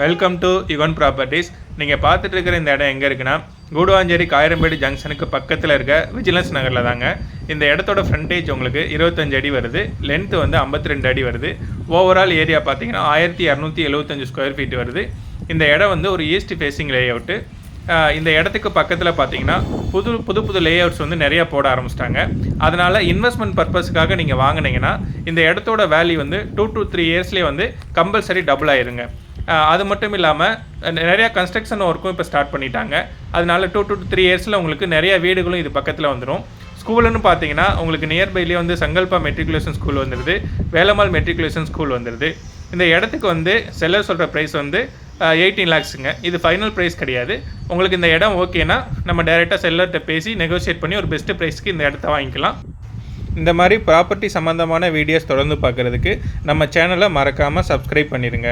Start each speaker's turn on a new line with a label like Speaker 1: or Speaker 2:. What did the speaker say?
Speaker 1: Welcome to Yugan properties. நீங்கள் பார்த்துட்டு இருக்கிற இந்த இடம் எங்கே இருக்குன்னா, கூடுவாஞ்சேரி காயரம்பேடு ஜங்ஷனுக்கு பக்கத்தில் இருக்க விஜிலன்ஸ் நகரில் தாங்க. இந்த இடத்தோட ஃப்ரண்டேஜ் உங்களுக்கு 25 அடி வருது, லென்த்து வந்து 52 அடி வருது. ஓவரால் ஏரியா பார்த்தீங்கன்னா 1275 ஸ்கொயர் ஃபீட் வருது. இந்த இடம் வந்து ஒரு ஈஸ்ட் ஃபேஸிங் லே அவுட்டு. இந்த இடத்துக்கு பக்கத்தில் பார்த்தீங்கன்னா புது லே அவுட்ஸ் வந்து நிறையா போட ஆரம்பிச்சிட்டாங்க. அதனால் இன்வெஸ்ட்மெண்ட் பர்பஸ்க்காக நீங்கள் வாங்கினீங்கன்னா இந்த இடத்தோட வேல்யூ வந்து 2 to 3 இயர்ஸ்லேயே வந்து கம்பல்சரி டபுள் ஆயிருங்க. அது மட்டும் இல்லாமல் நிறையா கன்ஸ்ட்ரக்ஷன் ஒர்க்கும் இப்போ ஸ்டார்ட் பண்ணிட்டாங்க. அதனால 2 to 3 இயர்ஸில் உங்களுக்கு நிறையா வீடுகளும் இது பக்கத்தில் வந்துடும். ஸ்கூலுன்னு பார்த்தீங்கன்னா உங்களுக்கு நியர்பைலேயே வந்து சங்கல்பா மெட்ரிகுலேஷன் ஸ்கூல் வந்துடுது, வேலம்மாள் மெட்ரிகுலேஷன் ஸ்கூல் வந்துடுது. இந்த இடத்துக்கு வந்து செல்லர் சொல்கிற ப்ரைஸ் வந்து 18 lakhsங்க. இது ஃபைனல் ப்ரைஸ் கிடையாது. உங்களுக்கு இந்த இடம் ஓகேனா நம்ம டைரெக்டாக செல்லர்கிட்ட பேசி நெகோஷியேட் பண்ணி ஒரு பெஸ்ட்டு ப்ரைஸ்க்கு இந்த இடத்த வாங்கிக்கலாம். இந்த மாதிரி ப்ராப்பர்ட்டி சம்மந்தமான வீடியோஸ் தொடர்ந்து பார்க்குறதுக்கு நம்ம சேனலை மறக்காமல் சப்ஸ்கிரைப் பண்ணிடுங்க.